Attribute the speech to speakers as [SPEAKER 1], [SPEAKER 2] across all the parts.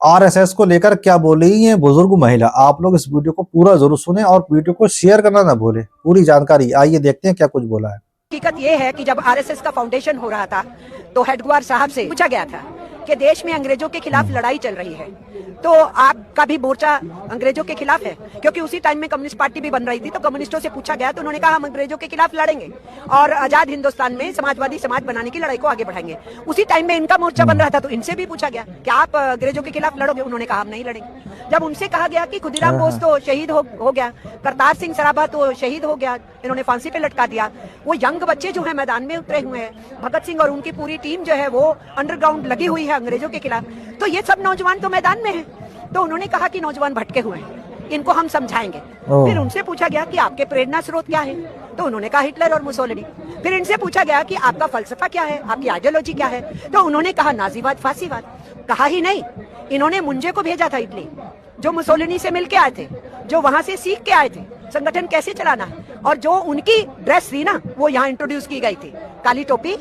[SPEAKER 1] RSS को लेकर क्या बोल रही है बुजुर्ग महिला। आप लोग इस वीडियो को पूरा जरूर सुने और वीडियो को शेयर करना ना भूलें। पूरी जानकारी आइए देखते हैं क्या कुछ बोला है।
[SPEAKER 2] हकीकत ये है कि जब आरएसएस का फाउंडेशन हो रहा था तो हेडगेवार साहब से पूछा गया था कि देश में अंग्रेजों के खिलाफ लड़ाई चल रही है, तो आपका भी मोर्चा अंग्रेजों के खिलाफ है? क्योंकि उसी टाइम में कम्युनिस्ट पार्टी भी बन रही थी, तो कम्युनिस्टों से पूछा गया तो उन्होंने कहा हम अंग्रेजों के खिलाफ लड़ेंगे और आजाद हिंदुस्तान में समाजवादी समाज बनाने की लड़ाई को आगे बढ़ाएंगे। उसी टाइम में इनका मोर्चा बन रहा था, तो इनसे भी पूछा गया कि आप अंग्रेजों के खिलाफ लड़ोगे? उन्होंने कहा हम नहीं लड़ेंगे। जब उनसे कहा गया कि खुदीराम बोस तो शहीद हो गया, करतार सिंह सराभा तो शहीद हो गया, इन्होंने फांसी पे लटका दिया, वो यंग बच्चे जो है मैदान में उतरे हुए हैं, भगत सिंह और उनकी पूरी टीम जो है वो अंडरग्राउंड लगी हुई है अंग्रेजों के खिलाफ, तो ये सब नौजवान तो मैदान में है। तो उन्होंने कहा कि नौजवान भटके हुए हैं, इनको हम समझाएंगे। फिर उनसे पूछा गया कि आपके प्रेरणा स्रोत क्या है, तो उन्होंने कहा हिटलर और मुसोलिनी। फिर इनसे पूछा गया कि आपका फलसफा क्या है, आपकी आइडियोलॉजी क्या है, तो उन्होंने कहा नाजीवाद फांसीवाद। कहा ही नहीं, इन्होंने मुंजे को भेजा था इटली, जो मुसोलिनी से मिलके आए थे, जो वहां से सीख के आए थे संगठन कैसे चलाना है, और जो उनकी ड्रेस थी ना वो यहाँ इंट्रोड्यूस की गई थी, काली टोपी,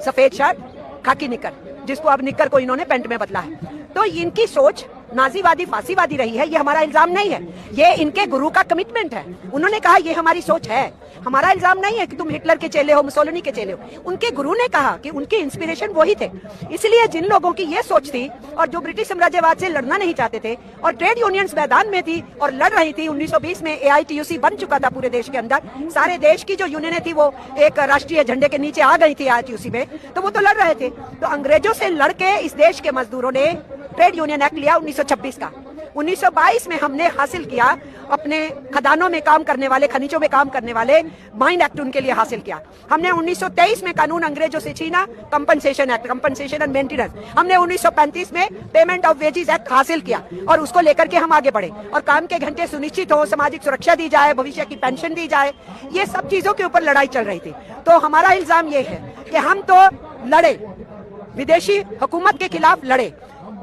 [SPEAKER 2] सफेद शर्ट, खाकी निकर, जिसको अब निकर को इन्होंने पेंट में बदला है। तो इनकी सोच नाजीवादी फांसीवादी रही है, ये हमारा इल्जाम नहीं है, ये इनके गुरु का कमिटमेंट है। उन्होंने कहा ये हमारी सोच है, हमारा इल्जाम नहीं है कि तुम हिटलर के चेले हो, मुसोलिनी के चेले हो। उनके गुरु ने कहा कि उनके इंस्पिरेशन वही थे। इसलिए जिन लोगों की ये सोच थी और जो ब्रिटिश साम्राज्यवाद से लड़ना नहीं चाहते थे और ट्रेड यूनियंस मैदान में थी और लड़ रही थी, 1920 में AITUC बन चुका था पूरे देश के अंदर, सारे देश की जो यूनियनें थी वो एक राष्ट्रीय झंडे के नीचे आ गई थी AITUC में, तो वो तो लड़ रहे थे। तो अंग्रेजों से लड़के इस देश के मजदूरों ने ट्रेड यूनियन एक्ट लिया 1926 का। 1922 में हमने हासिल किया अपने खदानों में काम करने वाले, खनिजों में काम करने वाले माइन एक्ट उनके लिए हासिल किया। हमने 1923 में कानून अंग्रेजों से छीना, compensation act, compensation and maintenance. हमने 1935 में पेमेंट ऑफ वेजेस एक्ट हासिल किया और उसको लेकर के हम आगे बढ़े और काम के घंटे सुनिश्चित हो, सामाजिक सुरक्षा दी जाए, भविष्य की पेंशन दी जाए, ये सब चीजों के ऊपर लड़ाई चल रही थी। तो हमारा इल्जाम ये है कि हम तो लड़े, विदेशी हुकूमत के खिलाफ लड़े,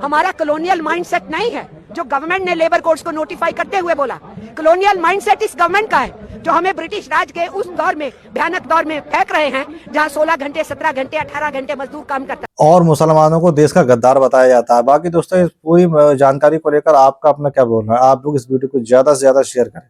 [SPEAKER 2] हमारा कॉलोनियल माइंडसेट नहीं है जो गवर्नमेंट ने लेबर कोड्स को नोटिफाई करते हुए बोला। कॉलोनियल माइंडसेट इस गवर्नमेंट का है जो हमें ब्रिटिश राज के उस दौर में, भयानक दौर में फेंक रहे हैं जहां 16 घंटे, 17 घंटे, 18 घंटे मजदूर काम करता है।
[SPEAKER 1] और मुसलमानों को देश का गद्दार बताया जाता है। बाकी दोस्तों इस पूरी जानकारी को लेकर आपका अपना क्या बोलना है, आप लोग इस वीडियो को ज्यादा से ज्यादा शेयर करें।